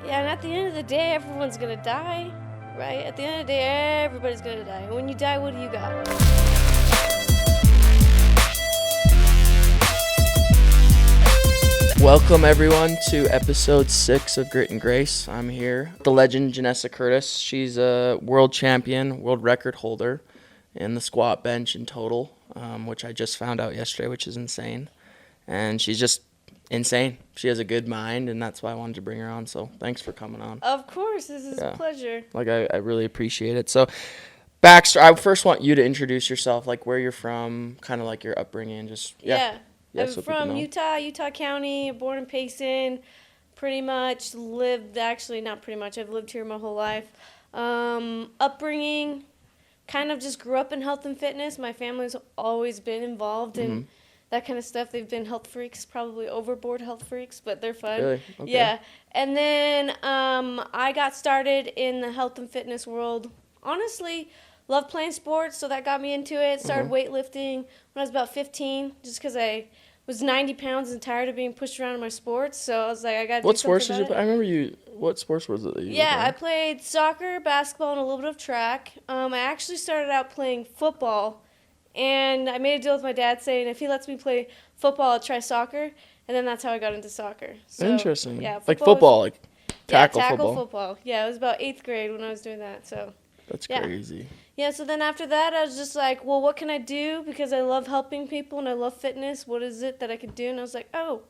Yeah, and at the end of the day, everyone's gonna die, right? At the end of the day, everybody's gonna die. And when you die, what do you got? Welcome everyone to episode 6 of Grit and Grace. I'm here. The legend Janessa Curtis. She's a world champion, world record holder in the squat bench in total, which I just found out yesterday, which is insane. And she's just insane. She has a good mind, and that's why I wanted to bring her on. So thanks for coming on. Of course, this is a pleasure. I really appreciate it. So Baxter, I first want you to introduce yourself, like where you're from, kind of like your upbringing. I'm from Utah County, born in Payson. Pretty much I've lived here my whole life. Upbringing, kind of just grew up in health and fitness. My family's always been involved in that kind of stuff. They've been health freaks, probably overboard health freaks, but they're fun. Really? Okay. Yeah. And then I got started in the health and fitness world. Honestly, loved playing sports, so that got me into it. Started weightlifting when I was about 15, just because I was 90 pounds and tired of being pushed around in my sports. So I was like, I got to do something about it. What sports did you play? I remember you. What sports was it that you Yeah, I played soccer, basketball, and a little bit of track. I actually started out playing football, and I made a deal with my dad saying if he lets me play football, I'll try soccer. And then that's how I got into soccer. So, interesting. Yeah, football, like tackle football. Yeah, it was about 8th grade when I was doing that. So that's crazy. Yeah, so then after that, I was just like, well, what can I do? Because I love helping people and I love fitness. What is it that I could do? And I was like, oh,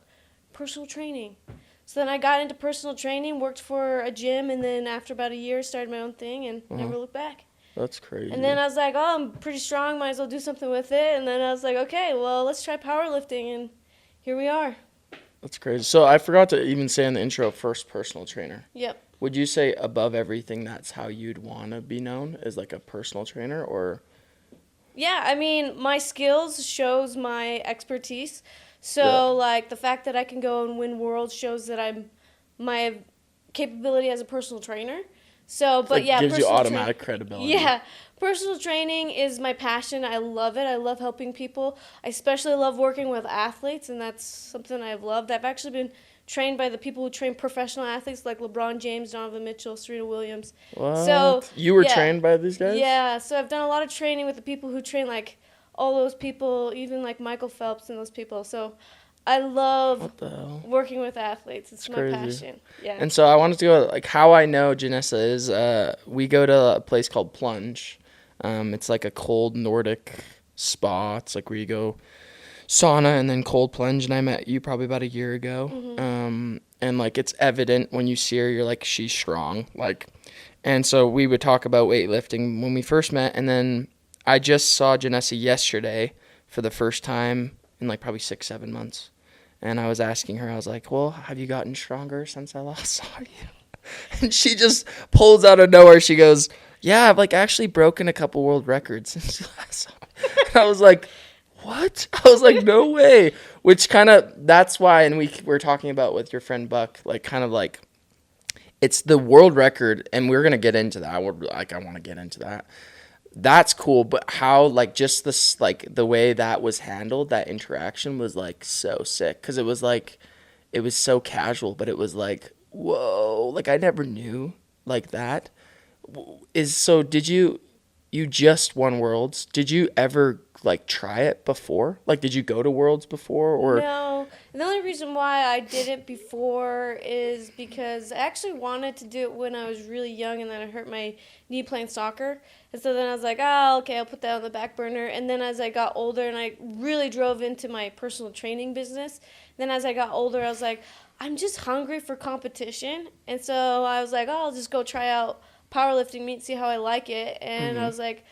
personal training. So then I got into personal training, worked for a gym, and then after about a year, started my own thing and never looked back. That's crazy. And then I was like, oh, I'm pretty strong, might as well do something with it. And then I was like, okay, well, let's try powerlifting, and here we are. That's crazy. So I forgot to even say in the intro, first personal trainer. Yep. Would you say above everything that's how you'd want to be known, as like a personal trainer, or? Yeah, I mean, my skills shows my expertise. So, like, the fact that I can go and win worlds shows that my capability as a personal trainer. So, but like gives you automatic credibility. Yeah, personal training is my passion. I love it. I love helping people. I especially love working with athletes, and that's something I've loved. I've actually been trained by the people who train professional athletes like LeBron James, Donovan Mitchell, Serena Williams. What? So you were trained by these guys? Yeah, so I've done a lot of training with the people who train like all those people, even like Michael Phelps and those people. So I love working with athletes. It's my passion. Yeah. And so I wanted to go, like, how I know Janessa is we go to a place called Plunge. It's like a cold Nordic spa. It's like where you go sauna and then cold plunge, and I met you probably about a year ago. And like it's evident when you see her, you're like, she's strong. Like, and so we would talk about weightlifting when we first met, and then I just saw Janessa yesterday for the first time in like probably 6-7 months. And I was asking her, I was like, well, have you gotten stronger since I last saw you? And she just pulls out of nowhere. She goes, yeah, I've like actually broken a couple world records since you last saw me. And I was like, what? I was like, no way. Which kind of, that's why, and we were talking about with your friend Buck, like kind of like, it's the world record, and we're going to get into that. I want to get into that. That's cool, but how, like, just this, like, the way that was handled, that interaction was, like, so sick. Because it was, like, it was so casual, but it was, like, whoa. Like, I never knew like that. So did you just won Worlds. Did you ever, like, try it before? Like, did you go to Worlds before? Or No. And the only reason why I didn't before is because I actually wanted to do it when I was really young, and then I hurt my knee playing soccer. And so then I was like, oh, okay, I'll put that on the back burner. And then as I got older, and I really drove into my personal training business, then as I got older, I was like, I'm just hungry for competition. And so I was like, oh, I'll just go try out powerlifting meet, see how I like it. And I was like,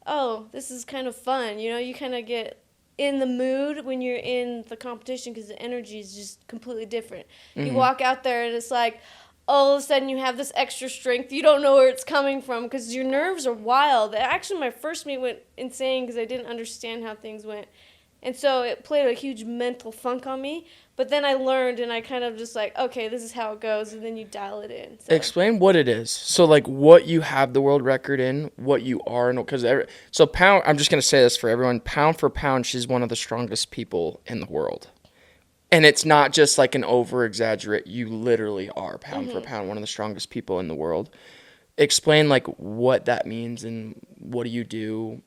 oh, this is kind of fun. You know, you kind of get in the mood when you're in the competition because the energy is just completely different. You walk out there and it's like, all of a sudden you have this extra strength. You don't know where it's coming from because your nerves are wild. Actually, my first meet went insane because I didn't understand how things went. And so it played a huge mental funk on me. But then I learned, and I kind of just like, okay, this is how it goes, and then you dial it in. So. Explain what it is. So, like, what you have the world record in, what you are, because so pound. I'm just gonna say this for everyone. Pound for pound, she's one of the strongest people in the world. And it's not just like an over exaggerate. You literally are pound for Mm-hmm. pound one of the strongest people in the world. Explain like what that means and what do you do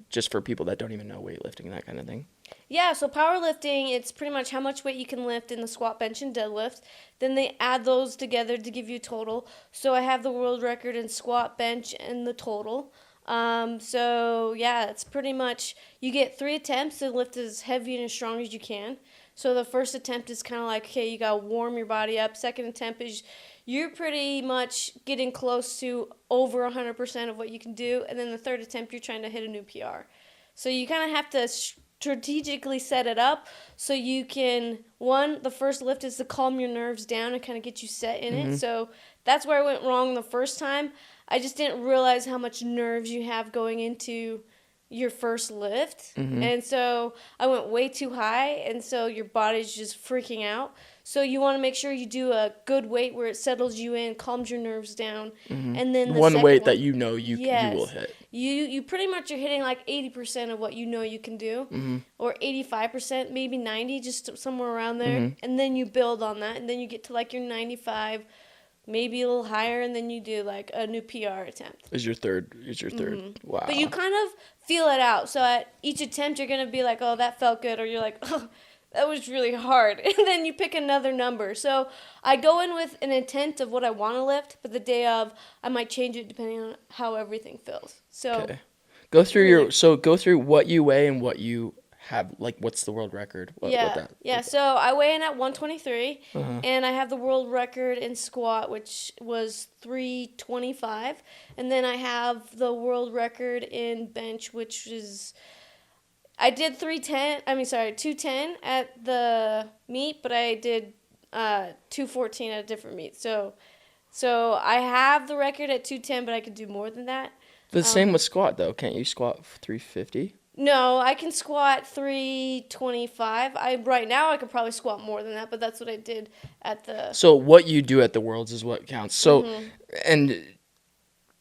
just for people that don't even know weightlifting and that kind of thing. Yeah, so powerlifting, it's pretty much how much weight you can lift in the squat, bench, and deadlift. Then they add those together to give you a total. So I have the world record in squat, bench, and the total. So yeah, it's pretty much you get 3 attempts to lift as heavy and as strong as you can. So the first attempt is kind of like, okay, you got to warm your body up. Second attempt is you're pretty much getting close to over 100% of what you can do. And then the third attempt, you're trying to hit a new PR. So you kind of have to strategically set it up so you can, one, the first lift is to calm your nerves down and kind of get you set in it. So that's where I went wrong the first time. I just didn't realize how much nerves you have going into your first lift. And so I went way too high, and so your body's just freaking out. So you want to make sure you do a good weight where it settles you in, calms your nerves down, and then the One second weight one, that you know you will yes, hit. you pretty much are hitting like 80% of what you know you can do, or 85%, maybe 90, just somewhere around there, and then you build on that, and then you get to like your 95, maybe a little higher, and then you do like a new PR attempt. Is your third? Wow. But you kind of feel it out. So at each attempt, you're going to be like, oh, that felt good. Or you're like, oh, that was really hard. And then you pick another number. So I go in with an intent of what I want to lift, but the day of, I might change it depending on how everything feels. So Okay. Go through what you weigh and what you have, like what's the world record? So I weigh in at 123, and I have the world record in squat, which was 325, and then I have the world record in bench, which is I did 210 at the meet, but I did 214 at a different meet. So I have the record at 210, but I could do more than that. The same with squat though. Can't you squat 350? No, I can squat 325. Right now I could probably squat more than that, but that's what I did at the. So what you do at the Worlds is what counts. So, and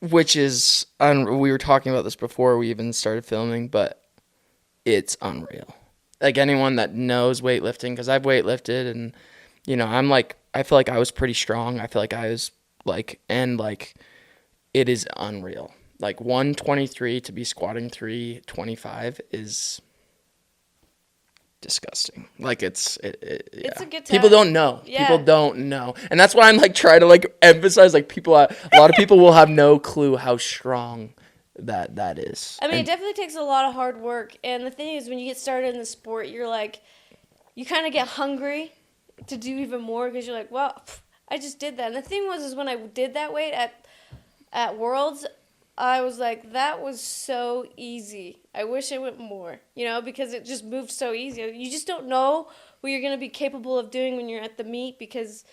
which is we were talking about this before we even started filming, but it's unreal. Like anyone that knows weightlifting, because I've weightlifted, and I feel like I was pretty strong. I feel like I was it is unreal. Like 123 to be squatting 325 is disgusting. Like it's a good time. People don't know. Yeah. People don't know. And that's why I'm like trying to like emphasize like a lot of people will have no clue how strong that is. I mean, it definitely takes a lot of hard work. And the thing is, when you get started in the sport, you're like, you kind of get hungry to do even more because you're like, well, I just did that. And the thing is when I did that weight at Worlds, I was like, that was so easy. I wish I went more, because it just moved so easy. You just don't know what you're going to be capable of doing when you're at the meet because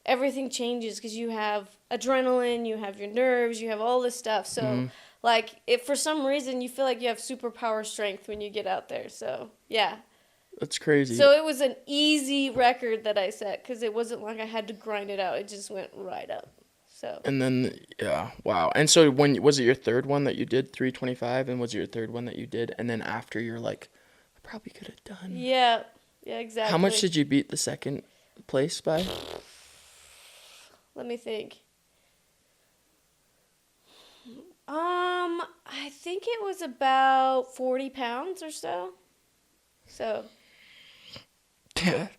everything changes because you have adrenaline, you have your nerves, you have all this stuff. So, if for some reason you feel like you have superpower strength when you get out there. So, yeah. That's crazy. So it was an easy record that I set because it wasn't like I had to grind it out. It just went right up. So. And then, yeah, wow. And so was it your third one that you did 325, and was it your third one that you did? And then after you're like, I probably could have done. Yeah, exactly. How much did you beat the second place by? Let me think. I think it was about 40 pounds or so. So.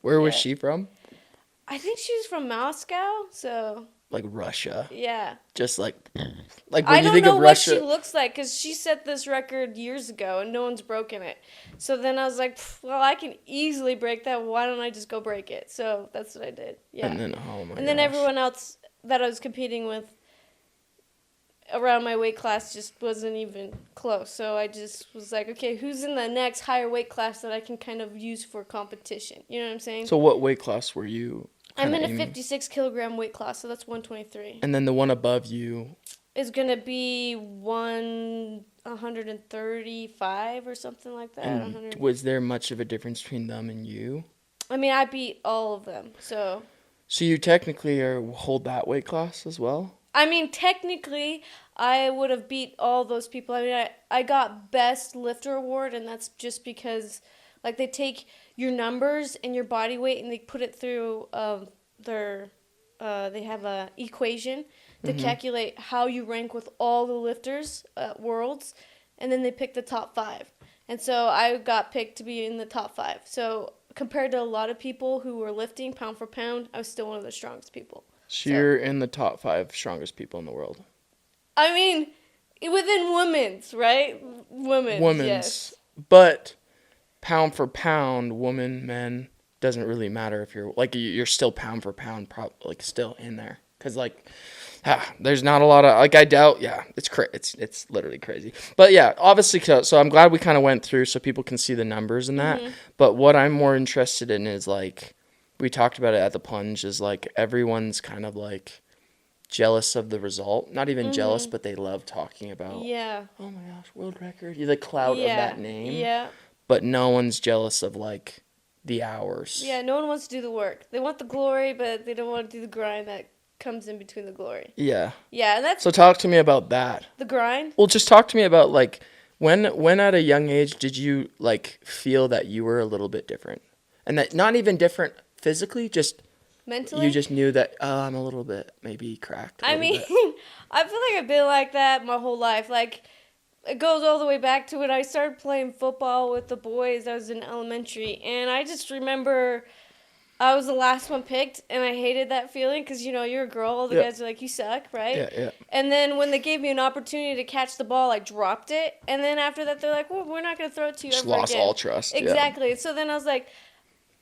Where was she from? I think she was from Moscow, so. Like Russia. Yeah. Just like when I you think don't know of Russia. what she looks like because she set this record years ago and no one's broken it. So then I was like, well, I can easily break that. Why don't I just go break it? So that's what I did. Yeah. And then, then everyone else that I was competing with around my weight class just wasn't even close. So I just was like, okay, who's in the next higher weight class that I can kind of use for competition? You know what I'm saying? So what weight class were you? I'm in a 56 kilogram weight class, so that's 123. And then the one above you is gonna be 135 or something like that. And was there much of a difference between them and you? I mean, I beat all of them, so. So you technically hold that weight class as well? I mean, technically, I would have beat all those people. I mean, I got best lifter award, and that's just because Like they take your numbers and your body weight and they put it through they have a equation to calculate how you rank with all the lifters at Worlds, and then they pick the top 5. And so I got picked to be in the top 5. So compared to a lot of people who were lifting pound for pound, I was still one of the strongest people. So you're in the top 5 strongest people in the world. I mean, within women's, right? Women's. Yes. But pound for pound, women, men, doesn't really matter if you're still pound for pound, still in there. Because, there's not a lot of, I doubt, it's literally crazy. But, yeah, obviously, so I'm glad we kind of went through so people can see the numbers in that. But what I'm more interested in is, we talked about it at the plunge, is, everyone's kind of, jealous of the result. Not even jealous, but they love talking about, yeah, oh, my gosh, world record. The clout of that name. Yeah. But no one's jealous of, the hours. Yeah, no one wants to do the work. They want the glory, but they don't want to do the grind that comes in between the glory. Yeah. Yeah, and that's... So talk to me about that. The grind? Well, just talk to me about, when at a young age did you, feel that you were a little bit different? And that not even different physically, just... Mentally? You just knew that, I'm a little bit maybe cracked. I mean, I feel like I've been like that my whole life. It goes all the way back to when I started playing football with the boys. I was in elementary, and I just remember I was the last one picked, and I hated that feeling because, you're a girl. All the guys are like, you suck, right? Yeah. And then when they gave me an opportunity to catch the ball, I dropped it. And then after that, they're like, well, we're not going to throw it to you just ever lost again. all trust. Exactly. Yeah. So then I was like,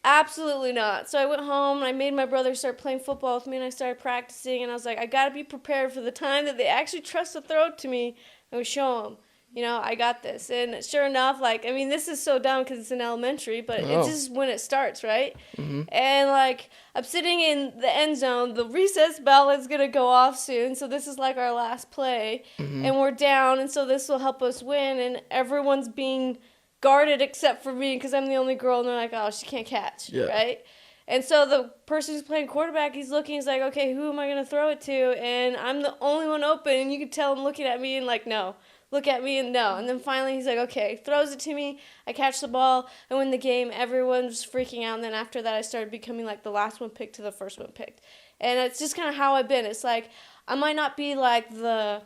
absolutely not. So I went home, and I made my brother start playing football with me, and I started practicing. And I was like, I got to be prepared for the time that they actually trust to throw it to me. I would show them. I got this. And sure enough, this is so dumb because it's in elementary, but it's just when it starts, right? Mm-hmm. And, I'm sitting in the end zone. The recess bell is going to go off soon, so this is, our last play. Mm-hmm. And we're down, and so this will help us win. And everyone's being guarded except for me because I'm the only girl, and they're like, oh, she can't catch, right? And so the person who's playing quarterback, he's like, okay, who am I going to throw it to? And I'm the only one open, and you can tell him looking at me and, no. Look at me and no. And then finally he's like, okay, throws it to me. I catch the ball. I win the game. Everyone was freaking out. And then after that, I started becoming the last one picked to the first one picked. And it's just kind of how I've been. It's I might not be the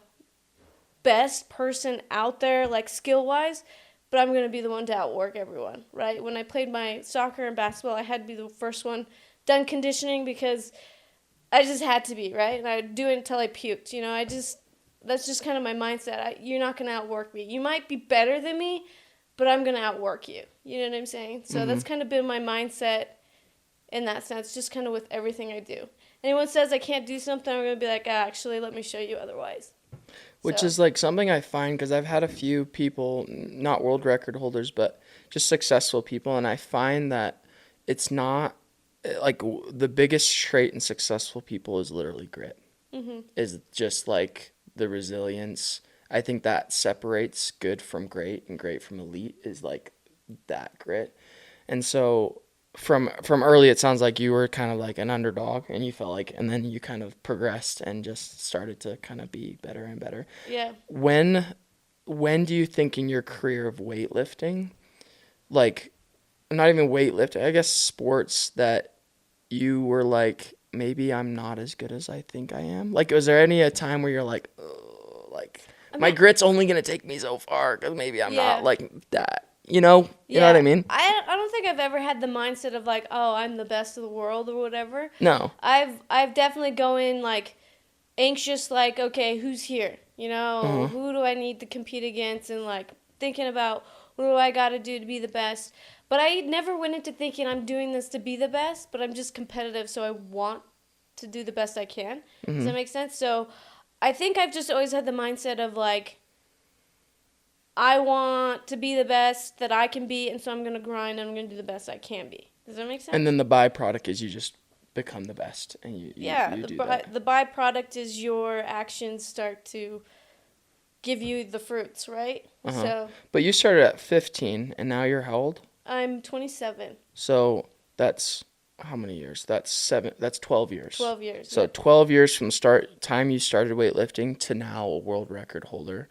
best person out there, skill-wise, but I'm going to be the one to outwork everyone, right? When I played my soccer and basketball, I had to be the first one done conditioning because I just had to be, right? And I would do it until I puked. That's just kind of my mindset. You're not going to outwork me. You might be better than me, but I'm going to outwork you. You know what I'm saying? So that's kind of been my mindset in that sense, just kind of with everything I do. Anyone says I can't do something, I'm going to be like, actually, let me show you otherwise. Which is something I find because I've had a few people, not world record holders, but just successful people, and I find that it's not, the biggest trait in successful people is literally grit. Mm-hmm. Is just the resilience. I think that separates good from great and great from elite is that grit. And so from early, it sounds like you were kind of an underdog and you felt and then you kind of progressed and just started to kind of be better and better. Yeah. When do you think in your career of weightlifting, not even weightlifting, I guess sports, that you were maybe I'm not as good as I think I am? Was there a time where you're my grit's only going to take me so far because maybe I'm not that, You know what I mean? I don't think I've ever had the mindset of oh, I'm the best of the world or whatever. No. I've definitely go in anxious, okay, who's here? Who do I need to compete against? And thinking about what do I got to do to be the best. But I never went into thinking I'm doing this to be the best, but I'm just competitive, so I want to do the best I can. Mm-hmm. Does that make sense? So I think I've just always had the mindset of I want to be the best that I can be, and so I'm going to grind and I'm going to do the best I can be. Does that make sense? And then the byproduct is you just become the best, and you do that. The byproduct is your actions start to give you the fruits, right? Uh-huh. So. But you started at 15, and now you're how old? I'm 27. So that's how many years? That's 12 years. 12 years. So 12 years from time you started weightlifting to now a world record holder.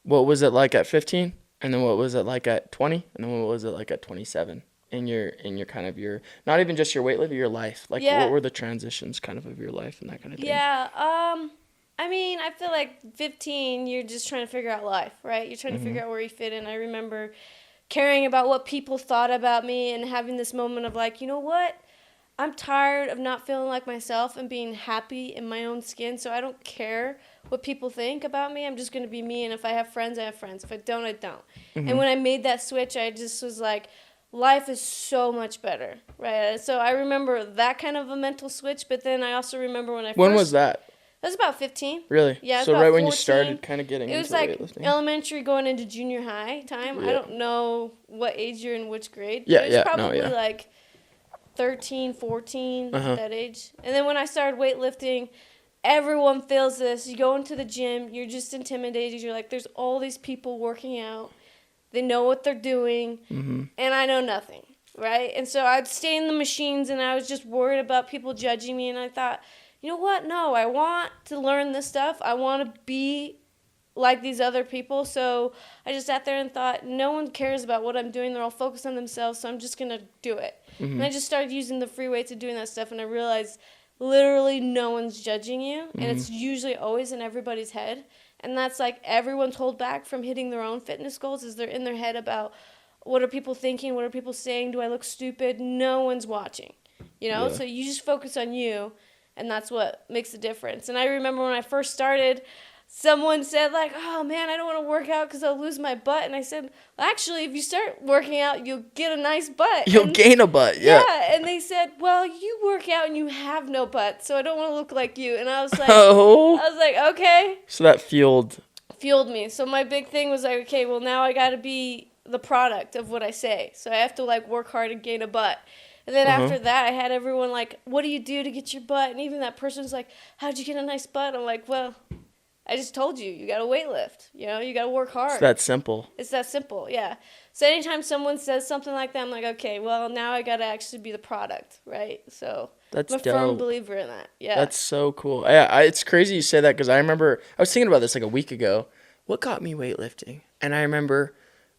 What was it like at 15? And then what was it like at 20? And then what was it like at 27? In your kind of your, not even just your weightlifting, your life. Like Yeah. what were the transitions kind of your life and that kind of thing? Yeah. I mean, I feel like 15, you're just trying to figure out life, right? You're trying to figure out where you fit in. I remember caring about what people thought about me and having this moment of like, you know what? I'm tired of not feeling like myself and being happy in my own skin, so I don't care what people think about me. I'm just going to be me, and if I have friends, I have friends. If I don't, I don't. And when I made that switch, I just was like, life is so much better, right? So I remember that kind of a mental switch, but then I also remember When was that? That was about 15. Really? Yeah, it was so about right when 14. you started kind of getting It was into like weightlifting? elementary going into junior high time. Yeah. I don't know what age you're in which grade. Yeah, but it was probably yeah. like 13, 14, Uh-huh. that age. And then when I started weightlifting, everyone feels this. You go into the gym, you're just intimidated. You're like, there's all these people working out. They know what they're doing, and I know nothing, right? And so I'd stay in the machines, and I was just worried about people judging me, and I thought, you know what? No, I want to learn this stuff. I want to be like these other people. So I just sat there and thought, no one cares about what I'm doing. They're all focused on themselves, so I'm just going to do it. And I just started using the free weights and doing that stuff, and I realized literally no one's judging you, and it's usually always in everybody's head. And that's like everyone's hold back from hitting their own fitness goals is they're in their head about what are people thinking, what are people saying, do I look stupid? No one's watching, you know? Yeah. So you just focus on you, and that's what makes the difference. And I remember when I first started, someone said, like, oh, man, I don't want to work out because I'll lose my butt. And I said, well, actually, if you start working out, you'll get a nice butt. You'll gain a butt, yeah. Yeah, and they said, well, you work out and you have no butt, so I don't want to look like you. And I was like, okay. So that fueled Me. So my big thing was like, okay, well, now I got to be the product of what I say. So I have to, like, work hard and gain a butt. And then after that, I had everyone like, what do you do to get your butt? And even that person's like, how'd you get a nice butt? I'm like, well, I just told you, you got to weight lift. You know, you got to work hard. It's that simple. It's that simple, yeah. So anytime someone says something like that, I'm like, okay, well, now I got to actually be the product, right? So That's I'm a dope. firm believer in that, yeah. That's so cool. Yeah, it's crazy you say that because I remember, I was thinking about this like a week ago. What got me weightlifting? And I remember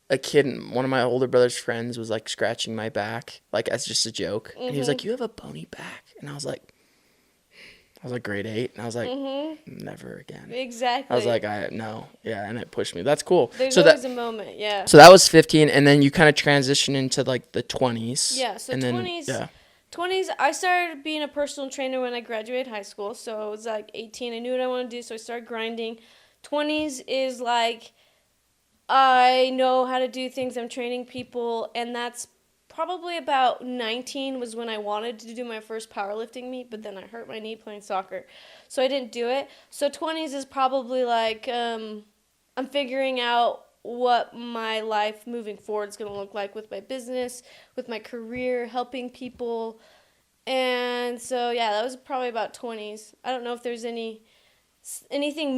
a kid, one of my older brother's friends was like scratching my back, like as just a joke. And he was like, you have a bony back. And I was like grade 8. And I was like, never again. Exactly. I was like, no. Yeah, and it pushed me. That's cool. There's so always a moment, yeah. So that was 15, and then you kind of transitioned into like the 20s. Yeah, so and 20s. Then, yeah. 20s, I started being a personal trainer when I graduated high school. So I was like 18. I knew what I wanted to do, so I started grinding. 20s is like, I know how to do things. I'm training people, and that's probably about 19 was when I wanted to do my first powerlifting meet, but then I hurt my knee playing soccer, so I didn't do it. So 20s is probably like I'm figuring out what my life moving forward is going to look like with my business, with my career, helping people. And so, yeah, that was probably about 20s. I don't know if there's anything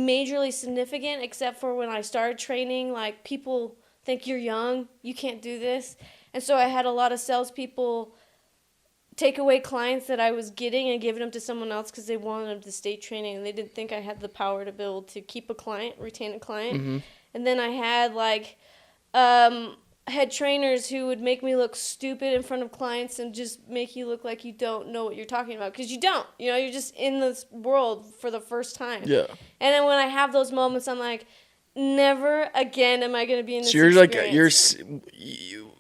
majorly significant except for when I started training, like people think you're young, you can't do this. And so I had a lot of salespeople take away clients that I was getting and giving them to someone else because they wanted them to stay training, and they didn't think I had the power to be able to keep a client, retain a client. And then I had like head trainers who would make me look stupid in front of clients and just make you look like you don't know what you're talking about, because you don't. You know, you're just in this world for the first time. Yeah. And then when I have those moments, I'm like, never again am I going to be in this So you're experience. like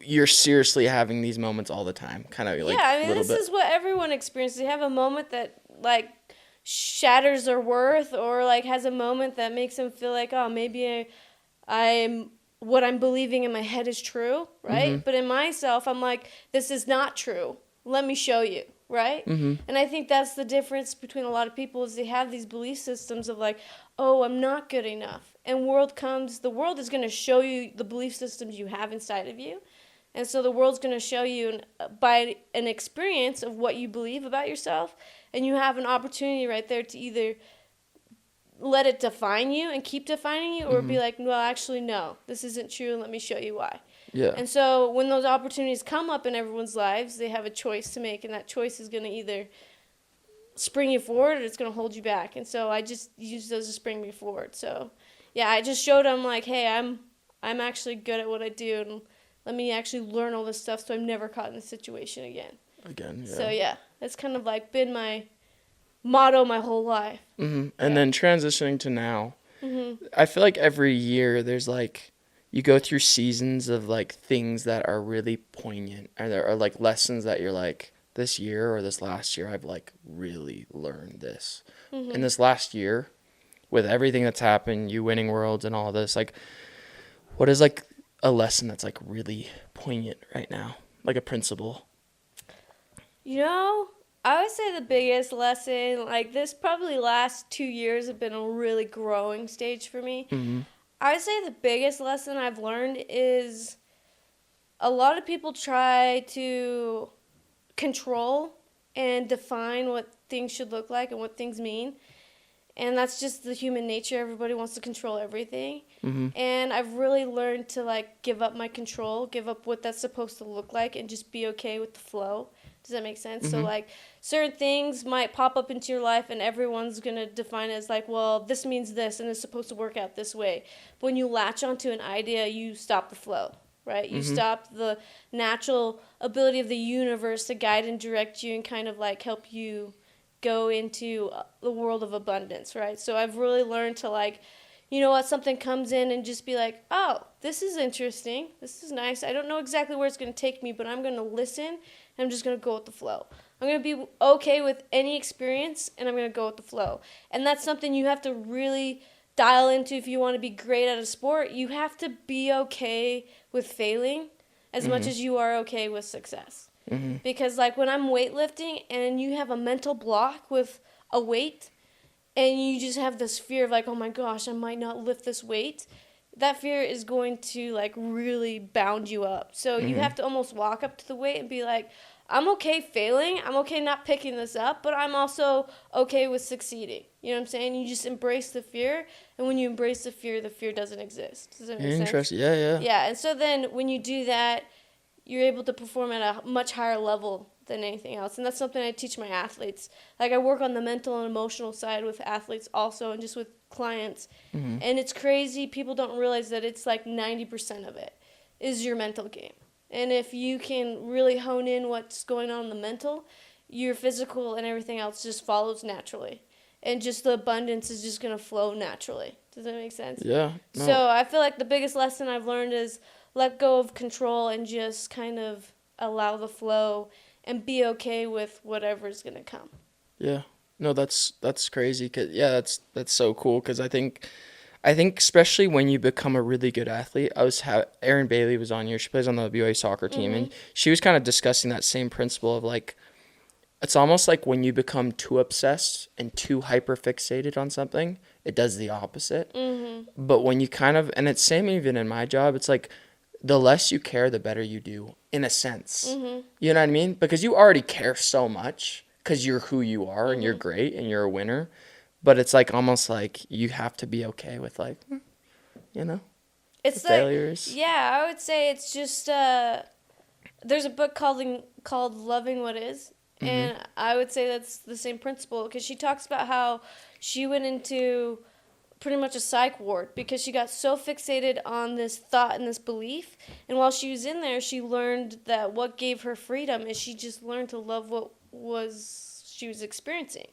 you're seriously having these moments all the time, kind of like yeah. I mean, little this bit. is what everyone experiences. They have a moment that like shatters their worth, or like has a moment that makes them feel like, oh, maybe I'm what I'm believing in my head is true, right? But in myself, I'm like, this is not true. Let me show you, right? And I think that's the difference between a lot of people is they have these belief systems of like, oh, I'm not good enough. And the world is going to show you the belief systems you have inside of you. And so the world's going to show you by an experience of what you believe about yourself. And you have an opportunity right there to either let it define you and keep defining you, or be like, well, actually, no, this isn't true, and let me show you why. Yeah. And so when those opportunities come up in everyone's lives, they have a choice to make, and that choice is going to either spring you forward or it's going to hold you back. And so I just use those to spring me forward. So, yeah, I just showed them, like, hey, I'm actually good at what I do, and let me actually learn all this stuff so I'm never caught in this situation again. Again, yeah. So yeah, that's kind of like been my motto my whole life. And Yeah. then transitioning to now, I feel like every year there's like, you go through seasons of like things that are really poignant, and there are like lessons that you're like, this year or this last year I've like really learned this. In this last year, with everything that's happened, you winning worlds and all this, like, what is like a lesson that's like really poignant right now, like a principle? You know, I would say the biggest lesson, like this probably last 2 years have been a really growing stage for me. I would say the biggest lesson I've learned is a lot of people try to control and define what things should look like and what things mean. And that's just the human nature. Everybody wants to control everything. And I've really learned to like give up my control, give up what that's supposed to look like, and just be okay with the flow. Does that make sense? So like certain things might pop up into your life and everyone's going to define it as like, well, this means this and it's supposed to work out this way. But when you latch onto an idea, you stop the flow, right? You stop the natural ability of the universe to guide and direct you and kind of like help you go into the world of abundance, right? So I've really learned to like, you know what, something comes in and just be like, oh, this is interesting. This is nice. I don't know exactly where it's going to take me, but I'm going to listen and I'm just going to go with the flow. I'm going to be okay with any experience and I'm going to go with the flow. And that's something you have to really dial into if you want to be great at a sport. You have to be okay with failing as much as you are okay with success. Because like when I'm weightlifting and you have a mental block with a weight and you just have this fear of like, oh my gosh, I might not lift this weight, that fear is going to like really bound you up. So you have to almost walk up to the weight and be like, I'm okay failing, I'm okay not picking this up, but I'm also okay with succeeding. You know what I'm saying? You just embrace the fear, and when you embrace the fear doesn't exist. Does that make sense? Interesting. Yeah. Yeah, and so then when you do that, you're able to perform at a much higher level than anything else. And that's something I teach my athletes. Like I work on the mental and emotional side with athletes also and just with clients. And it's crazy. People don't realize that it's like 90% of it is your mental game. And if you can really hone in what's going on in the mental, your physical and everything else just follows naturally. And just the abundance is just going to flow naturally. Does that make sense? Yeah. No. So I feel like the biggest lesson I've learned is let go of control and just kind of allow the flow and be okay with whatever's going to come. Yeah. No, that's crazy. 'Cause, yeah, that's so cool because I think especially when you become a really good athlete, Erin Bailey was on here. She plays on the BYU soccer team, and she was kind of discussing that same principle of like, it's almost like when you become too obsessed and too hyper fixated on something, it does the opposite. But when you kind of, and it's same even in my job, it's like the less you care, the better you do, in a sense. You know what I mean? Because you already care so much because you're who you are and you're great and you're a winner. But it's like almost like you have to be okay with like, you know, it's the failures. Yeah, I would say it's just, there's a book called Loving What Is. And I would say that's the same principle because she talks about how she went into pretty much a psych ward because she got so fixated on this thought and this belief. And while she was in there, she learned that what gave her freedom is she just learned to love what she was experiencing.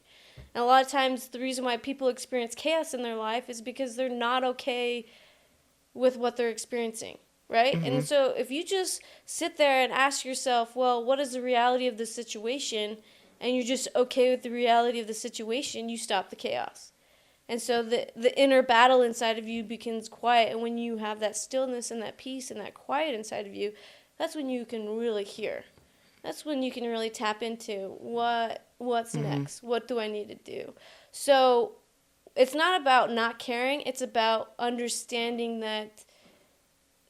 And a lot of times the reason why people experience chaos in their life is because they're not okay with what they're experiencing, right? And so if you just sit there and ask yourself, well, what is the reality of the situation? And you're just okay with the reality of the situation, you stop the chaos. And so the inner battle inside of you becomes quiet. And when you have that stillness and that peace and that quiet inside of you, that's when you can really hear. That's when you can really tap into what's next? What do I need to do? So it's not about not caring. It's about understanding that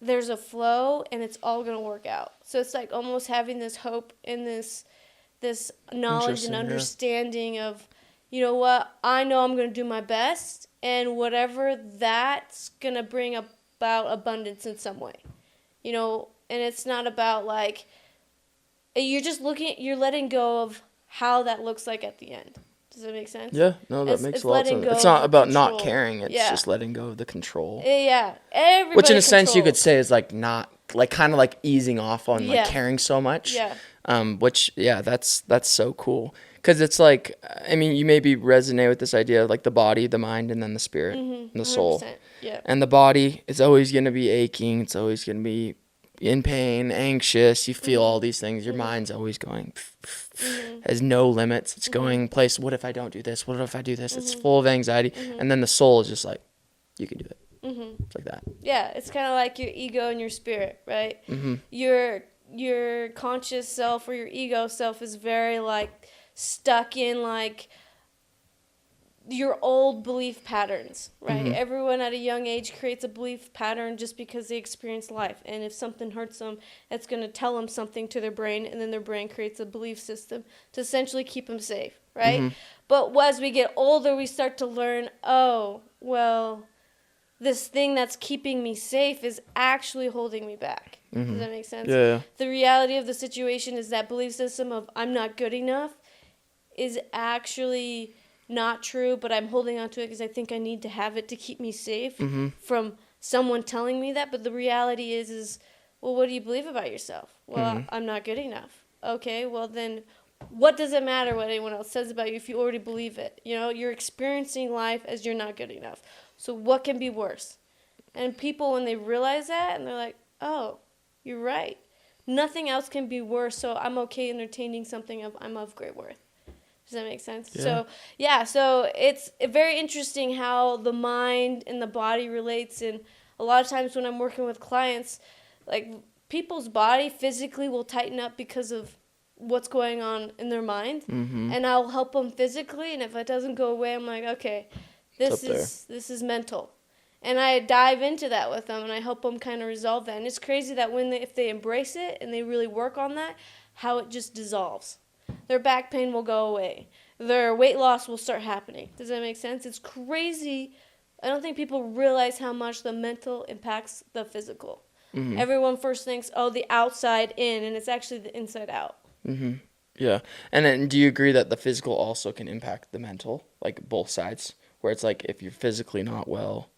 there's a flow and it's all going to work out. So it's like almost having this hope and this knowledge and understanding of, you know what, I know I'm going to do my best, and whatever that's going to bring about abundance in some way. You know, and it's not about like, you're letting go of how that looks like at the end. Does that make sense? Yeah, no, that It's, makes it's a lot of letting sense. go It's of not the about not control. caring. It's Yeah. just letting go of the control. Yeah. Everybody Which in a sense you could controls. say is like not like kind of like easing off on like Yeah. caring so much. Yeah. Which yeah, that's so cool. Cuz it's like I mean, you maybe resonate with this idea of like the body, the mind, and then the spirit and the soul. 100%. Yeah. And the body is always going to be aching, it's always going to be in pain, anxious, you feel all these things. Your mind's always going has no limits. It's going place, what if I don't do this? What if I do this? It's full of anxiety. And then the soul is just like you can do it. It's like that. Yeah, it's kind of like your ego and your spirit, right? Your conscious self or your ego self is very like stuck in like your old belief patterns, right? Everyone at a young age creates a belief pattern just because they experience life. And if something hurts them, it's going to tell them something to their brain, and then their brain creates a belief system to essentially keep them safe, right? But as we get older, we start to learn, oh, well, this thing that's keeping me safe is actually holding me back. Does that make sense? Yeah. The reality of the situation is that belief system of I'm not good enough is actually not true, but I'm holding on to it because I think I need to have it to keep me safe from someone telling me that. But the reality is, well, what do you believe about yourself? Well, I'm not good enough. Okay, well then what does it matter what anyone else says about you if you already believe it? You know, you're experiencing life as you're not good enough. So what can be worse? And people, when they realize that, and they're like, oh, you're right. Nothing else can be worse, so I'm okay entertaining something I'm of great worth. Does that make sense? Yeah. So it's very interesting how the mind and the body relates. And a lot of times when I'm working with clients, like people's body physically will tighten up because of what's going on in their mind. And I'll help them physically. And if it doesn't go away, I'm like, okay, this is mental. And I dive into that with them, and I help them kind of resolve that. And it's crazy that if they embrace it and they really work on that, how it just dissolves. Their back pain will go away. Their weight loss will start happening. Does that make sense? It's crazy. I don't think people realize how much the mental impacts the physical. Everyone first thinks, oh, the outside in, and it's actually the inside out. Yeah. And then do you agree that the physical also can impact the mental, like both sides, where it's like if you're physically not well,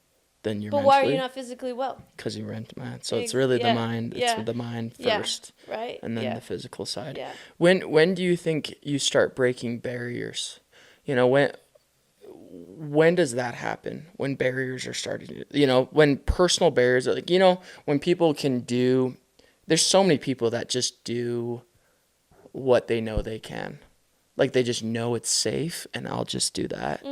then you're But why are you not physically well? Because you rent mad. So it's really the mind. It's the mind first, right? and then the physical side. Yeah. When do you think you start breaking barriers? You know, when does that happen? When barriers are starting to, you know, when personal barriers are like, you know, when people can do, there's so many people that just do what they know they can. Like they just know it's safe and I'll just do that.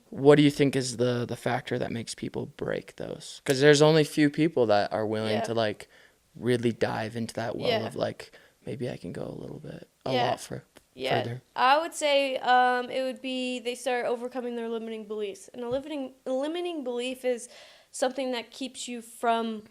What do you think is the factor that makes people break those? Because there's only few people that are willing to like really dive into that well of like, maybe I can go a little bit, a lot further. I would say it would be they start overcoming their limiting beliefs. And a limiting belief is something that keeps you from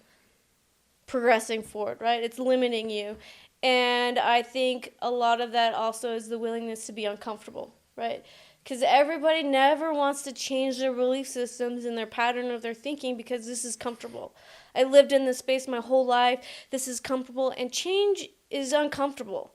progressing forward, right? It's limiting you. And I think a lot of that also is the willingness to be uncomfortable, right? Because everybody never wants to change their belief systems and their pattern of their thinking because this is comfortable. I lived in this space my whole life. This is comfortable. And change is uncomfortable.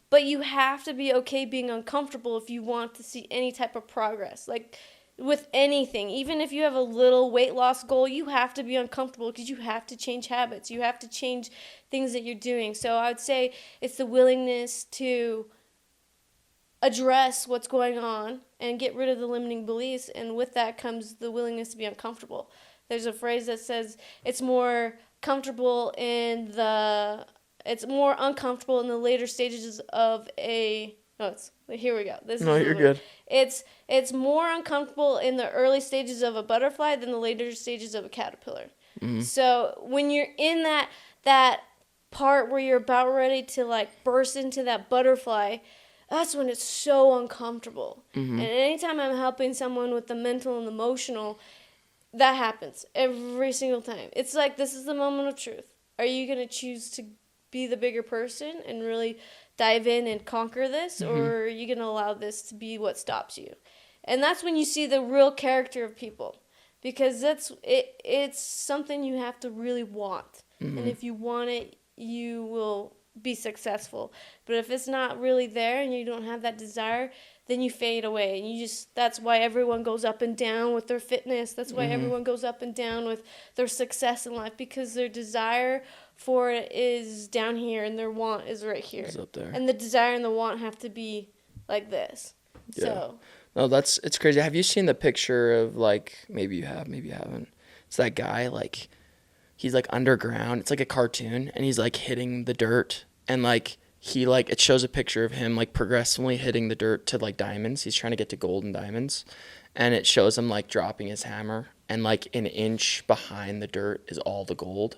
But you have to be okay being uncomfortable if you want to see any type of progress. Like with anything, even if you have a little weight loss goal, you have to be uncomfortable because you have to change habits. You have to change things that you're doing. So I would say it's the willingness to address what's going on and get rid of the limiting beliefs. And with that comes the willingness to be uncomfortable. There's a phrase that says it's more uncomfortable in the later stages of a... Here we go. You're good. It's more uncomfortable in the early stages of a butterfly than the later stages of a caterpillar. So when you're in that part where you're about ready to like burst into that butterfly, that's when it's so uncomfortable. And anytime I'm helping someone with the mental and emotional, that happens every single time. It's like, this is the moment of truth. Are you going to choose to be the bigger person and really dive in and conquer this, or are you going to allow this to be what stops you? And that's when you see the real character of people, because it's something you have to really want. And if you want it, you will be successful. But if it's not really there and you don't have that desire, then you fade away. And that's why everyone goes up and down with their fitness. That's why everyone goes up and down with their success in life, because their desire for it is down here and their want is right here. It's up there. And the desire and the want have to be like this. Yeah. So. No, it's crazy. Have you seen the picture of, like, maybe you have, maybe you haven't. It's that guy, like, he's, like, underground. It's like a cartoon, and he's, like, hitting the dirt. And, like, it shows a picture of him, like, progressively hitting the dirt to, like, diamonds. He's trying to get to gold and diamonds. And it shows him, like, dropping his hammer. And, like, an inch behind the dirt is all the gold.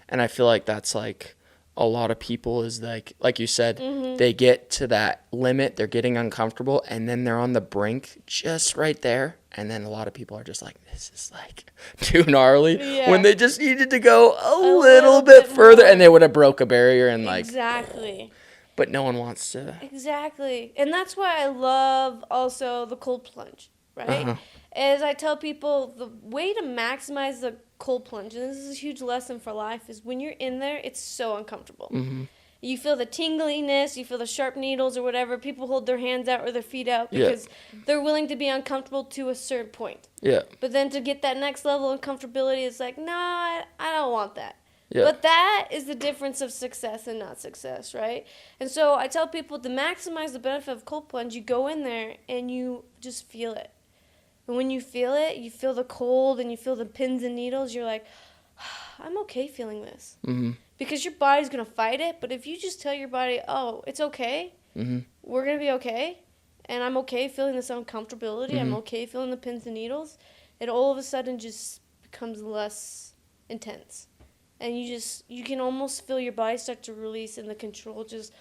And I feel like that's, like, a lot of people is, like you said, they get to that limit. They're getting uncomfortable. And then they're on the brink just right there. And then a lot of people are just like, this is, like, too gnarly. Yeah. When they just needed to go a little bit further. more. And they would have broke a barrier and, like. Exactly. But no one wants to. Exactly. And that's why I love also the cold plunge, right? Uh-huh. As I tell people, the way to maximize the cold plunge, and this is a huge lesson for life, is when you're in there, it's so uncomfortable. Mm-hmm. You feel the tingliness, you feel the sharp needles or whatever. People hold their hands out or their feet out because they're willing to be uncomfortable to a certain point. Yeah. But then to get that next level of comfortability, it's like, nah, I don't want that. Yeah. But that is the difference of success and not success, right? And so I tell people to maximize the benefit of cold plunge, you go in there and you just feel it. And when you feel it, you feel the cold and you feel the pins and needles, you're like, I'm okay feeling this. Mm-hmm. Because your body's going to fight it. But if you just tell your body, oh, it's okay, we're going to be okay, and I'm okay feeling this uncomfortability, I'm okay feeling the pins and needles, it all of a sudden just becomes less intense. And you can almost feel your body start to release and the control just...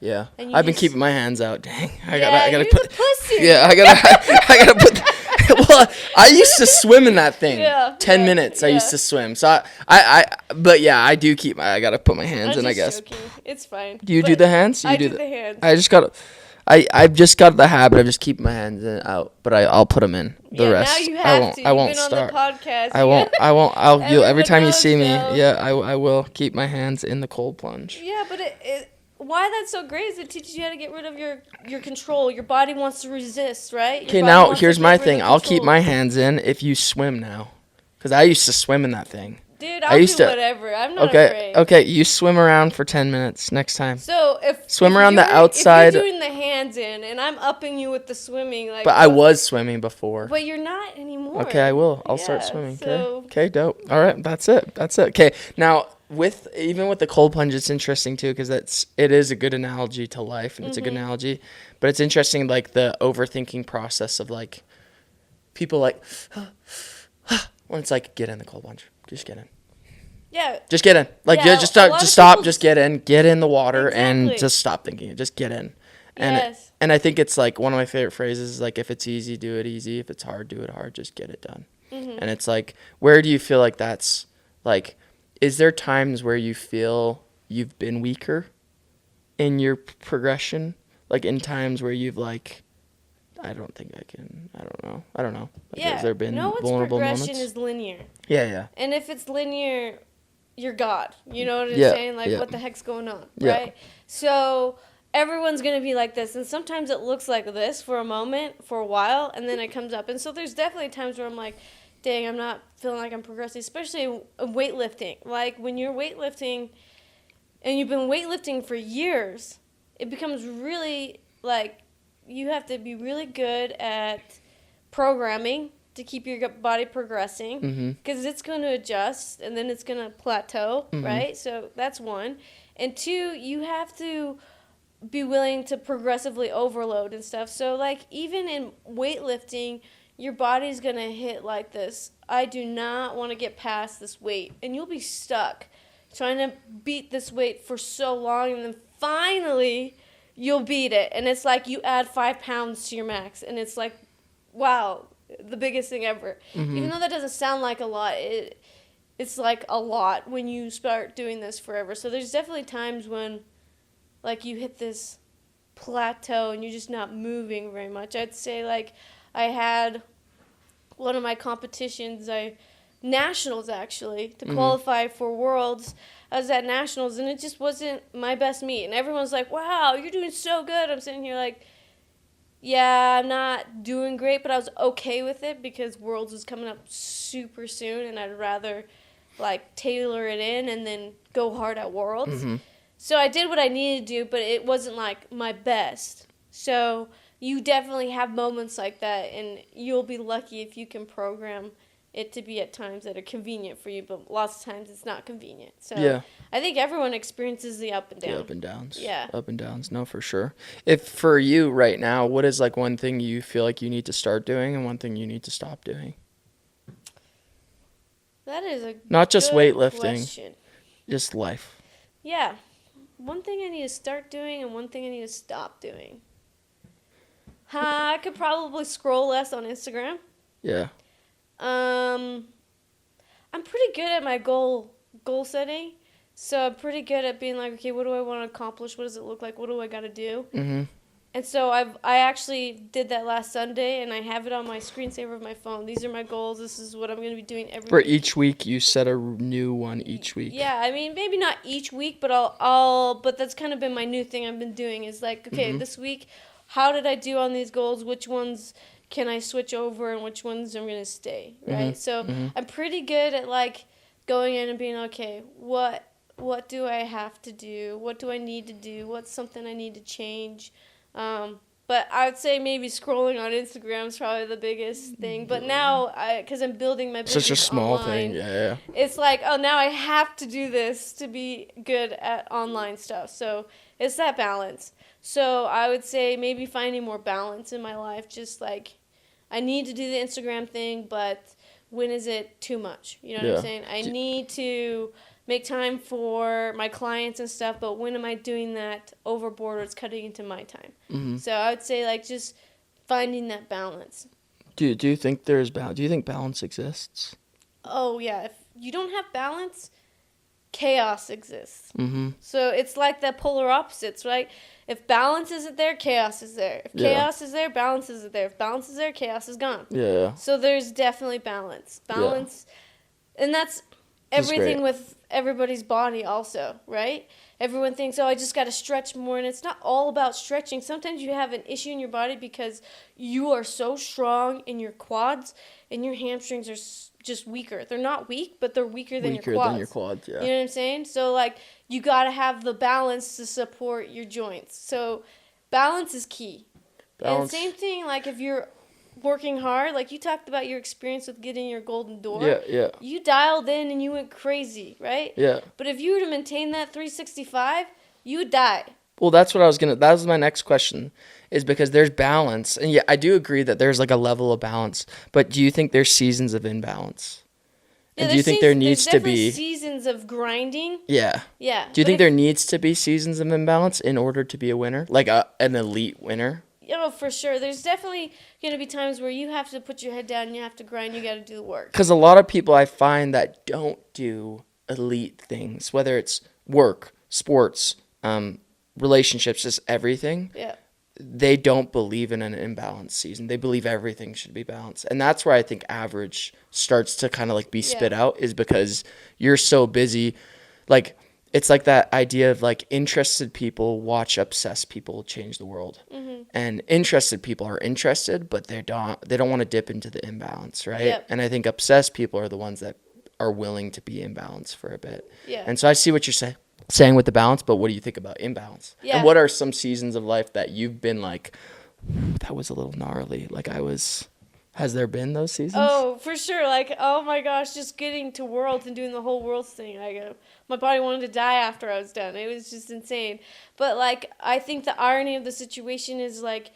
Yeah, I've been keeping my hands out. Dang, I gotta you're put. The pussy. Yeah, I gotta put. Well, I used to swim in that thing. 10 minutes. I used to swim. So but yeah, I do keep I gotta put my hands in. I guess. Joking. It's fine. Do you do the hands? I do the hands. I've just got the habit of just keeping my hands out, but I'll put them in. The rest, now you have to. I won't You've been start. On the podcast. Every time you see me, now. I will keep my hands in the cold plunge. Yeah, but why that's so great is it teaches you how to get rid of your control. Your body wants to resist, right? Okay, now here's my thing. I'll keep my hands in if you swim now, because I used to swim in that thing. Dude, I'll do whatever. I'm not afraid. Okay, you swim around for 10 minutes next time. So if around the outside. If you're doing the hands in, and I'm upping you with the swimming, like. But I was swimming before. But you're not anymore. Okay, I will. I'll start swimming. Okay, dope. All right, that's it. Okay, now even with the cold plunge, it's interesting too because it is a good analogy to life, and it's a good analogy. But it's interesting, like the overthinking process of like people like when it's like get in the cold plunge. Just get in. Yeah. Just get in. Like just stop. Just get in. Get in the water and just stop thinking. Just get in. And and I think it's like one of my favorite phrases is like if it's easy, do it easy. If it's hard, do it hard. Just get it done. And it's like where do you feel like that's like? Is there times where you feel you've been weaker in your progression? Like in times where you've like. I don't think I can. I don't know. Like, has there been vulnerable moments? Progression is linear. Yeah. And if it's linear, you're God. You know what I'm saying? Like, what the heck's going on, right? So everyone's going to be like this. And sometimes it looks like this for a moment, for a while, and then it comes up. And so there's definitely times where I'm like, dang, I'm not feeling like I'm progressing, especially in weightlifting. Like, when you're weightlifting and you've been weightlifting for years, it becomes really, like, you have to be really good at programming to keep your body progressing because it's going to adjust and then it's going to plateau, right? So that's one. And two, you have to be willing to progressively overload and stuff. So, like, even in weightlifting, your body's going to hit like this. I do not want to get past this weight. And you'll be stuck trying to beat this weight for so long and then finally you'll beat it. And it's like you add 5 pounds to your max. And it's like, wow, the biggest thing ever. Even though that doesn't sound like a lot, it's like a lot when you start doing this forever. So there's definitely times when, like, you hit this plateau and you're just not moving very much. I'd say, like, I had one of my competitions, nationals actually, to qualify for Worlds. I was at nationals, and it just wasn't my best meet. And everyone's like, wow, you're doing so good. I'm sitting here like, yeah, I'm not doing great, but I was okay with it because Worlds was coming up super soon, and I'd rather like tailor it in and then go hard at Worlds. Mm-hmm. So I did what I needed to do, but it wasn't like my best. So you definitely have moments like that, and you'll be lucky if you can program it to be at times that are convenient for you, but lots of times it's not convenient. So Yeah. I think everyone experiences the up and down. The up and downs. Yeah. Up and downs. No, for sure. If for you right now, what is like one thing you feel like you need to start doing and one thing you need to stop doing? That is a Not just good weightlifting, question. just life. Yeah. One thing I need to start doing and one thing I need to stop doing. I could probably scroll less on Instagram. Yeah. I'm pretty good at my goal setting. So I'm pretty good at being like, okay, what do I want to accomplish? What does it look like? What do I got to do? Mm-hmm. And so I actually did that last Sunday, and I have it on my screensaver of my phone. These are my goals. This is what I'm going to be doing every For week. each week, you set a new one each week. Yeah, I mean, maybe not each week, but but that's kind of been my new thing I've been doing is like, okay, this week, how did I do on these goals? Which ones can I switch over and which ones I'm going to stay, right? So I'm pretty good at like going in and being, okay, what do I have to do? What do I need to do? What's something I need to change? But I would say maybe scrolling on Instagram is probably the biggest thing. But now, because I'm building my business Such a small online, thing. Yeah. it's like, oh, now I have to do this to be good at online stuff. So it's that balance. So I would say maybe finding more balance in my life. Just like, I need to do the Instagram thing, but when is it too much? You know what I'm saying? I need to make time for my clients and stuff, but when am I doing that overboard or it's cutting into my time? Mm-hmm. So I would say like just finding that balance. Do you think there's balance? Do you think balance exists? Oh yeah, if you don't have balance, chaos exists. Mm-hmm. So it's like the polar opposites, right? If balance isn't there, chaos is there. If chaos is there, balance isn't there. If balance is there, chaos is gone. Yeah. So there's definitely balance. And that's everything with everybody's body also, right? Everyone thinks, oh, I just got to stretch more, and it's not all about stretching. Sometimes you have an issue in your body because you are so strong in your quads, and your hamstrings are just weaker. They're not weak, but they're weaker than your quads. Weaker than your quads, yeah. You know what I'm saying? So, like, you got to have the balance to support your joints. So, balance is key. Balance. And same thing, like, if you're working hard, like you talked about your experience with getting your golden door. Yeah. You dialed in and you went crazy, right? Yeah. But if you were to maintain that 365, you would die. Well, that's what that was my next question, is because there's balance. And yeah, I do agree that there's like a level of balance, but do you think there's seasons of imbalance? Yeah, and do you think there needs to be seasons of grinding? Yeah. Yeah. Do you think there needs to be seasons of imbalance in order to be a winner? Like an elite winner? Oh, for sure. There's definitely going to be times where you have to put your head down and you have to grind. You got to do the work. Because a lot of people I find that don't do elite things, whether it's work, sports, relationships, just everything. Yeah. They don't believe in an imbalanced season. They believe everything should be balanced. And that's where I think average starts to kind of like be spit out, is because you're so busy. Like, it's like that idea of like interested people watch obsessed people change the world. Mm-hmm. And interested people are interested, but they don't want to dip into the imbalance, right? Yep. And I think obsessed people are the ones that are willing to be imbalanced for a bit. Yeah. And so I see what you're saying with the balance, but what do you think about imbalance? Yeah. And what are some seasons of life that you've been like, that was a little gnarly? Like has there been those seasons? Oh, for sure. Like, oh my gosh, just getting to Worlds and doing the whole Worlds thing. My body wanted to die after I was done. It was just insane. But, like, I think the irony of the situation is, like,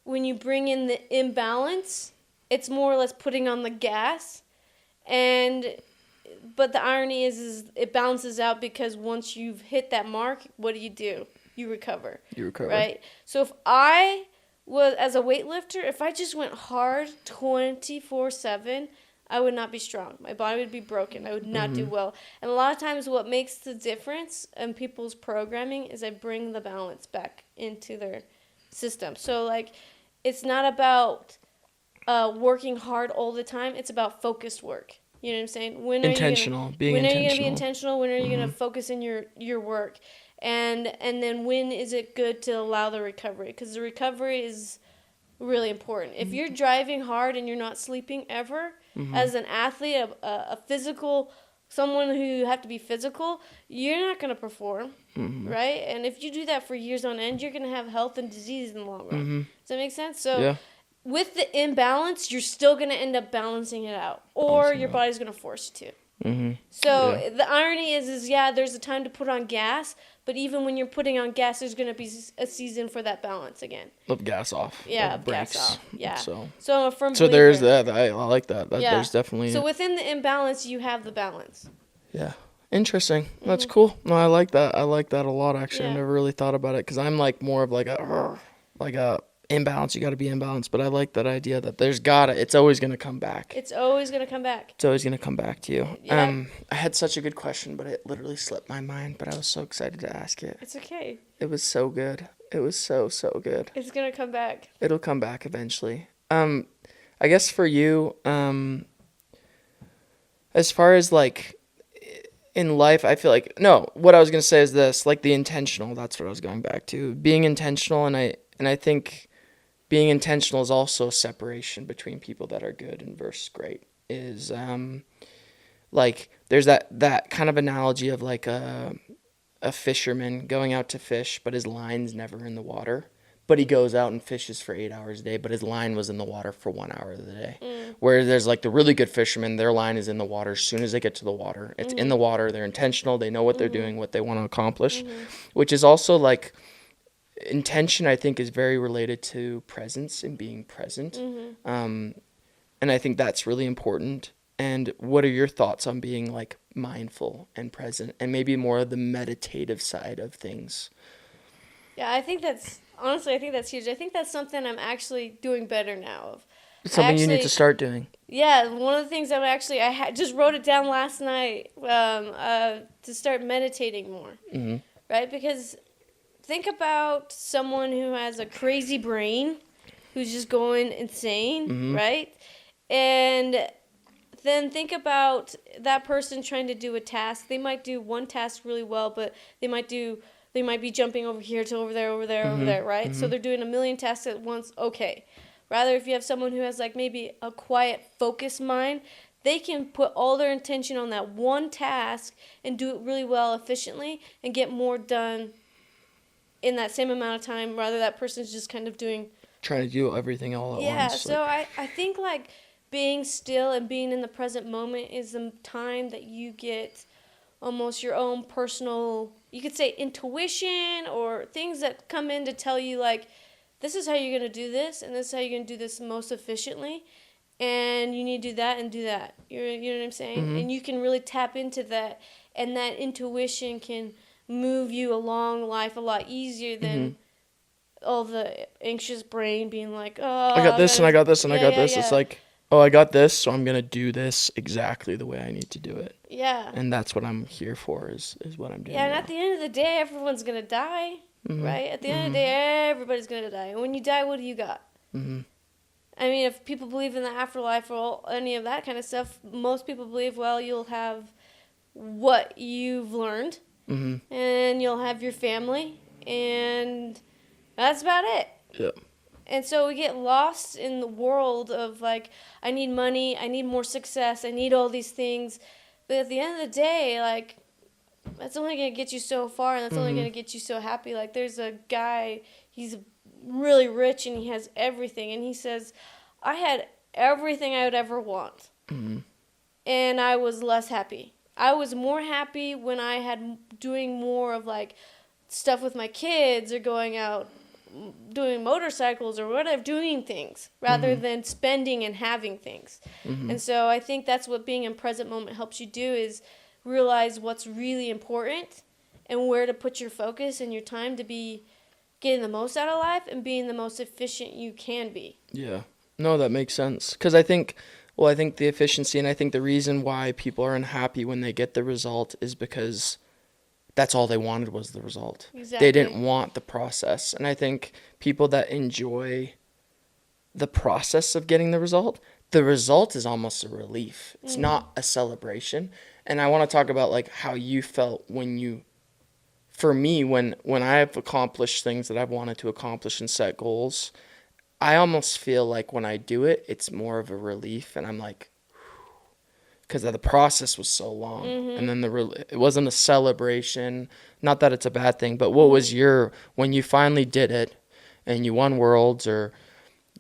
when you bring in the imbalance, it's more or less putting on the gas. But the irony is it balances out, because once you've hit that mark, what do? You recover. Right? So if I was, as a weightlifter, if I just went hard 24/7, I would not be strong. My body would be broken. I would not do well. And a lot of times what makes the difference in people's programming is I bring the balance back into their system. So, like, it's not about working hard all the time. It's about focused work. You know what I'm saying? Being When are you intentional. going to be intentional? When are you going to focus in your work? And then when is it good to allow the recovery? Because the recovery is really important. If you're driving hard and you're not sleeping ever, as an athlete, a physical, someone who you have to be physical, you're not going to perform, right? And if you do that for years on end, you're going to have health and disease in the long run. Does that make sense? So Yeah. with the imbalance, you're still going to end up balancing it out, or your body's going to force you to. So the irony is yeah, there's a time to put on gas, but even when you're putting on gas, there's going to be a season for that balance again. Of gas off. Yeah, of gas brakes. off. Yeah. So I'm a firm so believer. there's that. I like that. Yeah. There's definitely. So within the imbalance, you have the balance. Yeah. Interesting. That's cool. No, I like that. I like that a lot, actually. Yeah. I never really thought about it because I'm like more of like a imbalance. You got to be imbalanced. But I like that idea that it's always going to come back. It's always going to come back. It's always going to come back to you. Yeah. I had such a good question, but it literally slipped my mind. But I was so excited to ask it. It's okay. It was so good. It was so good. It's going to come back. It'll come back eventually. I guess for you, as far as like in life, I feel like, no, what I was going to say is this, like the intentional, that's what I was going back to. Being intentional, and I think being intentional is also a separation between people that are good and versus great. Is like there's that kind of analogy of like a fisherman going out to fish, but his line's never in the water. But he goes out and fishes for 8 hours a day, but his line was in the water for 1 hour of the day. Whereas there's like the really good fishermen, their line is in the water as soon as they get to the water. It's in the water. They're intentional. They know what they're doing, what they want to accomplish, which is also like intention, I think, is very related to presence and being present. And I think that's really important. And what are your thoughts on being like mindful and present and maybe more of the meditative side of things? Yeah, I think that's huge. I think that's something I'm actually doing better now of. It's something you need to start doing. Yeah, one of the things that I just wrote it down last night to start meditating more, right? Because think about someone who has a crazy brain, who's just going insane, right? And then think about that person trying to do a task. They might do one task really well, but they might be jumping over here to over there, right? So they're doing a million tasks at once. Okay. Rather, if you have someone who has like maybe a quiet, focused mind, they can put all their intention on that one task and do it really well, efficiently, and get more done in that same amount of time. Rather, that person's just kind of trying to do everything all at once. Yeah, so I think like being still and being in the present moment is the time that you get almost your own personal, you could say intuition, or things that come in to tell you like, this is how you're going to do this, and this is how you're going to do this most efficiently, and you need to do that and do that. You know what I'm saying? And you can really tap into that, and that intuition can move you along life a lot easier than all the anxious brain being like, oh, I got this and I got this and I got this. Yeah. It's like, oh, I got this, so I'm going to do this exactly the way I need to do it. Yeah. And that's what I'm here for is what I'm doing. Yeah, and now. At the end of the day, everyone's going to die, right? At the end of the day, everybody's going to die. And when you die, what do you got? I mean, if people believe in the afterlife or any of that kind of stuff, most people believe, well, you'll have what you've learned, and you'll have your family, and that's about it. Yeah. And so we get lost in the world of like, I need money, I need more success, I need all these things. But at the end of the day, like, that's only going to get you so far, and that's only going to get you so happy. Like, there's a guy, he's really rich, and he has everything. And he says, I had everything I would ever want. And I was less happy. I was more happy when I had doing more of, like, stuff with my kids or going out doing motorcycles or whatever, doing things rather than spending and having things. And so I think that's what being in present moment helps you do, is realize what's really important and where to put your focus and your time to be getting the most out of life and being the most efficient you can be. Yeah. No, that makes sense. Because I think the efficiency, and I think the reason why people are unhappy when they get the result is because that's all they wanted was the result. Exactly. They didn't want the process. And I think people that enjoy the process of getting the result is almost a relief. It's not a celebration. And I want to talk about like how you felt when I've accomplished things that I've wanted to accomplish and set goals, I almost feel like when I do it, it's more of a relief, and I'm like, because the process was so long, and then it wasn't a celebration. Not that it's a bad thing, but what was when you finally did it, and you won worlds, or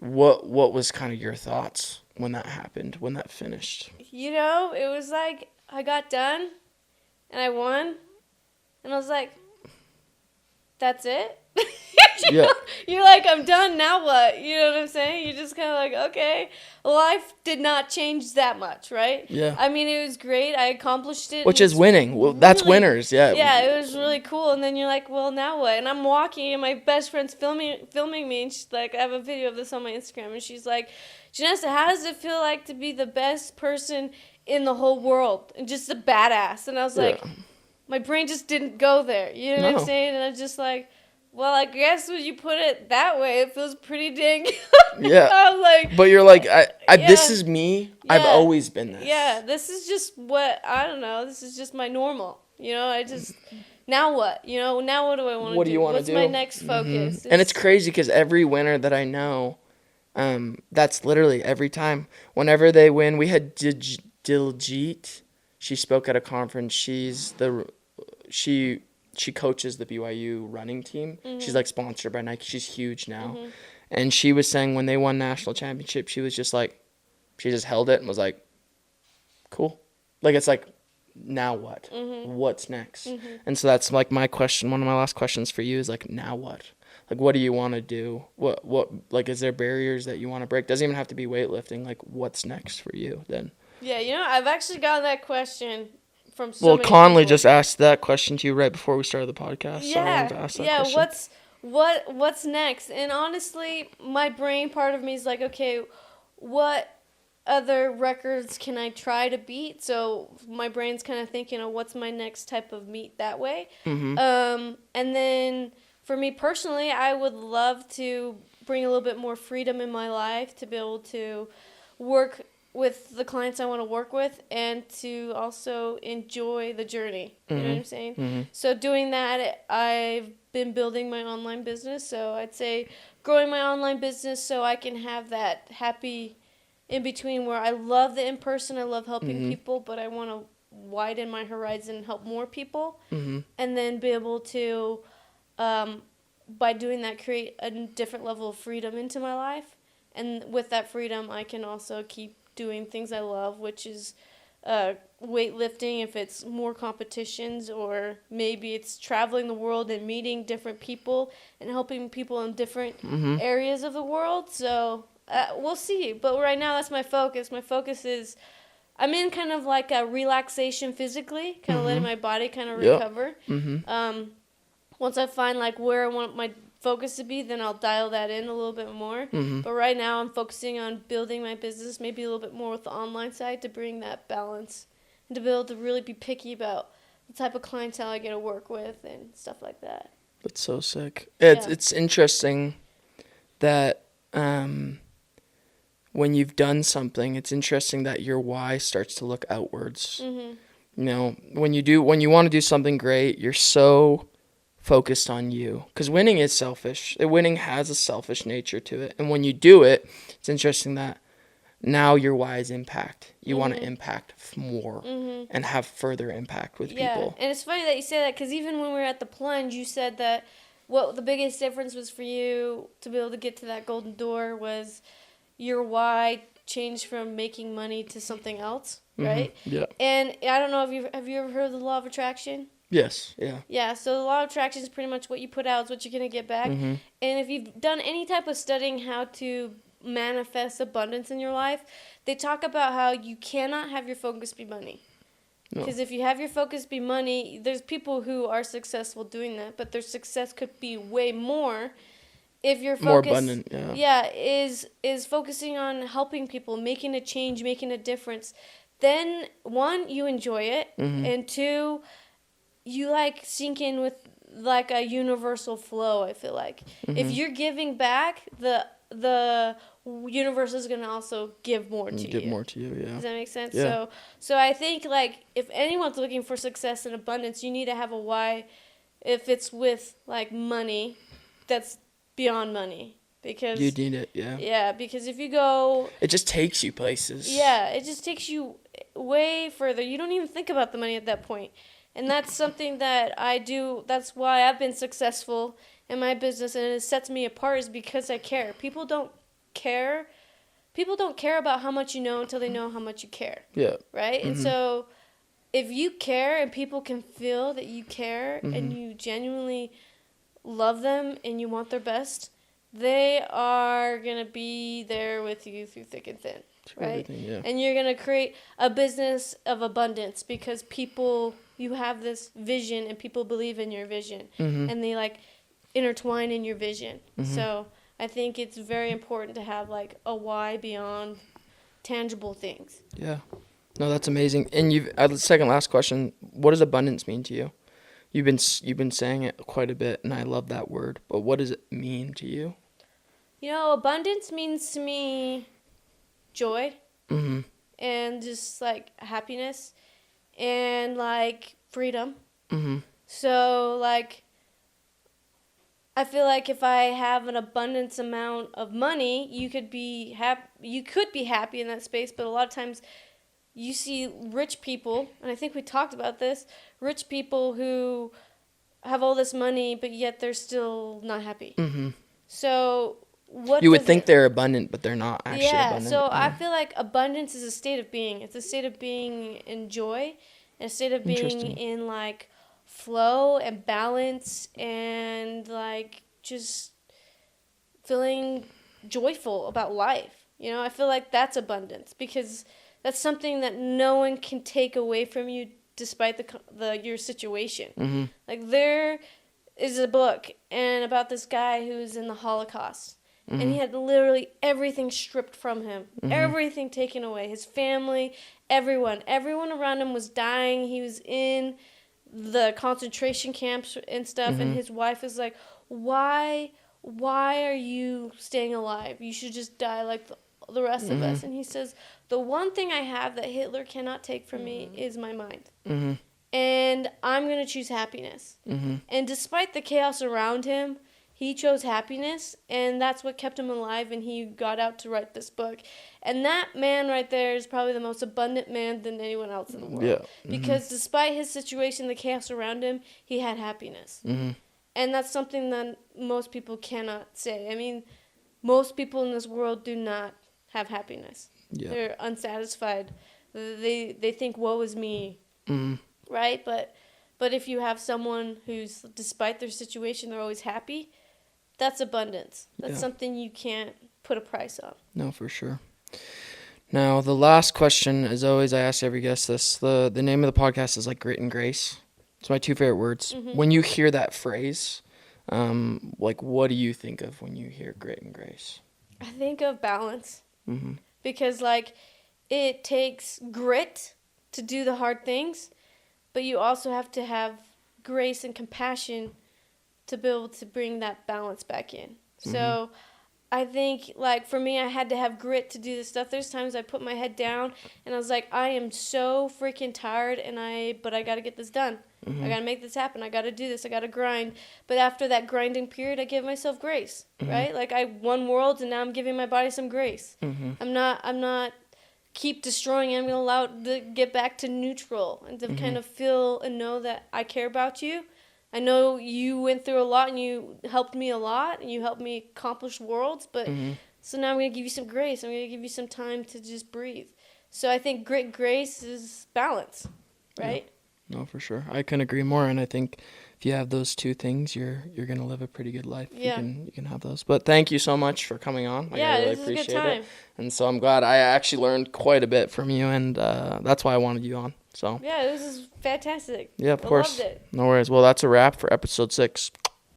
what was kind of your thoughts when that happened, when that finished? You know, it was like I got done, and I won, and I was like, that's it? Yeah. You're like, I'm done, now what? You know what I'm saying? You're just kind of like, okay. Life did not change that much, right? Yeah. I mean, it was great. I accomplished it. Which is winning. Well, that's winners, yeah. Yeah, it was really cool. And then you're like, well, now what? And I'm walking, and my best friend's filming me, and she's like, I have a video of this on my Instagram, and she's like, Janessa, how does it feel like to be the best person in the whole world and just a badass? And I was like, my brain just didn't go there. You know what I'm saying? And I was just like, well, I guess when you put it that way, it feels pretty dang good. Yeah. I'm like, but you're like, this is me. Yeah. I've always been this. Yeah, this is just what, I don't know, this is just my normal. You know, I just, now what? You know, now what do I want to do? What do you want to do? What's my next focus? And it's crazy because every winner that I know, that's literally every time. Whenever they win, we had Diljit. She spoke at a conference. She coaches the BYU running team. She's like sponsored by Nike. She's huge now. And she was saying when they won national championship, she was just like, she just held it and was like, cool. Like, it's like, now what? What's next? And so that's like my question. One of my last questions for you is like, now what? Like, what do you want to do? What, like, is there barriers that you want to break? Doesn't even have to be weightlifting. Like, what's next for you then? Yeah, you know, I've actually gotten that question from so many Conley people. just asked that question to you right before we started the podcast. Yeah, so I wanted to ask that question. What's next? And honestly, my brain part of me is like, okay, what other records can I try to beat? So my brain's kind of thinking, oh, what's my next type of meet that way? And then for me personally, I would love to bring a little bit more freedom in my life to be able to work with the clients I want to work with and to also enjoy the journey. You know what I'm saying? So doing that, I've been building my online business. So I'd say growing my online business so I can have that happy in between where I love the in-person, I love helping people, but I want to widen my horizon and help more people. And then be able to, by doing that, create a different level of freedom into my life. And with that freedom, I can also keep doing things I love, which is weightlifting if it's more competitions, or maybe it's traveling the world and meeting different people and helping people in different areas of the world. So we'll see. But right now, that's my focus. My focus is I'm in kind of like a relaxation physically, kind of letting my body kind of recover. Once I find like where I want my focus to be, then I'll dial that in a little bit more. But right now I'm focusing on building my business, maybe a little bit more with the online side to bring that balance and to be able to really be picky about the type of clientele I get to work with and stuff like that. That's so sick. It's interesting that when you've done something, it's interesting that your why starts to look outwards. You know, when you want to do something great, you're so focused on you, because winning is selfish. Winning has a selfish nature to it, and when you do it, it's interesting that now your why is impact. You want to impact more and have further impact with people. And it's funny that you say that, because even when we were at the plunge, you said that what the biggest difference was for you to be able to get to that golden door was your why changed from making money to something else, right? Yeah. And I don't know if have you ever heard of the law of attraction? Yes, yeah. Yeah, so the law of attraction is pretty much what you put out is what you're going to get back. And if you've done any type of studying how to manifest abundance in your life, they talk about how you cannot have your focus be money. Because if you have your focus be money, there's people who are successful doing that, but their success could be way more if your focus more abundant, is focusing on helping people, making a change, making a difference. Then, one, you enjoy it, and two, you like sink in with like a universal flow. I feel like if you're giving back, the universe is gonna also give more to you. Give more to you, yeah. Does that make sense? Yeah. So I think like if anyone's looking for success and abundance, you need to have a why. If it's with like money, that's beyond money. because You need it, yeah. yeah, because if you go, It just takes you places. yeah, it just takes you way further. You don't even think about the money at that point. And that's something that I do. That's why I've been successful in my business, and it sets me apart is because I care. People don't care. People don't care about how much you know until they know how much you care. Yeah. Right? Mm-hmm. And so if you care and people can feel that you care Mm-hmm. and you genuinely love them and you want their best, they are going to be there with you through thick and thin. Right? Yeah. And you're going to create a business of abundance because you have this vision and people believe in your vision. Mm-hmm. And they like intertwine in your vision. Mm-hmm. So I think it's very important to have like a why beyond tangible things. Yeah. No, that's amazing. And the second last question, what does abundance mean to you? You've been saying it quite a bit, and I love that word. But what does it mean to you? You know, abundance means to me joy Mm-hmm. and just like happiness and like freedom. Mm-hmm. So like I feel like if I have an abundance amount of money, you could be happy in that space, but a lot of times you see rich people, and I think we talked about this, rich people who have all this money, but yet they're still not happy. Mm-hmm. So you would think they're abundant, but they're not actually abundant. Yeah, so I feel like abundance is a state of being. It's a state of being in joy, a state of being in like flow and balance and like just feeling joyful about life. You know, I feel like that's abundance because that's something that no one can take away from you despite your situation. Mm-hmm. Like there is a book and about this guy who's in the Holocaust. Mm-hmm. And he had literally everything stripped from him. Mm-hmm. Everything taken away. His family, everyone around him was dying. He was in the concentration camps and stuff. Mm-hmm. And his wife is like, why are you staying alive? You should just die like the rest of us. And he says, the one thing I have that Hitler cannot take from me is my mind. Mm-hmm. And I'm going to choose happiness. Mm-hmm. And despite the chaos around him, he chose happiness, and that's what kept him alive, and he got out to write this book. And that man right there is probably the most abundant man than anyone else in the world. Yeah. Mm-hmm. Because despite his situation, the chaos around him, he had happiness. Mm-hmm. And that's something that most people cannot say. I mean, most people in this world do not have happiness. Yeah. They're unsatisfied. They think, woe is me, right? But if you have someone who's, despite their situation, they're always happy, that's abundance. That's something you can't put a price on. No, for sure. Now, the last question, as always, I ask every guest this. The name of the podcast is like Grit and Grace. It's my two favorite words. Mm-hmm. When you hear that phrase, like what do you think of when you hear grit and grace? I think of balance. Mm-hmm. Because like it takes grit to do the hard things, but you also have to have grace and compassion to be able to bring that balance back in. Mm-hmm. So I think, like, for me, I had to have grit to do this stuff. There's times I put my head down, and I was like, I am so freaking tired, but I got to get this done. Mm-hmm. I got to make this happen. I got to do this. I got to grind. But after that grinding period, I give myself grace, right? Like, I won worlds, and now I'm giving my body some grace. Mm-hmm. I'm not keep destroying it. I'm going to allow it to get back to neutral and to kind of feel and know that I care about you. I know you went through a lot and you helped me a lot and you helped me accomplish worlds, but so now I'm going to give you some grace. I'm going to give you some time to just breathe. So I think grit, grace is balance, right? Yeah. No, for sure. I couldn't agree more, and I think if you have those two things, you're going to live a pretty good life. Yeah. You can have those. But thank you so much for coming on. Yeah, I really this appreciate is a good time. it. And so I'm glad I actually learned quite a bit from you, and that's why I wanted you on. So yeah, this is fantastic. Yeah, of course. I loved it. No worries. Well, that's a wrap for episode 6.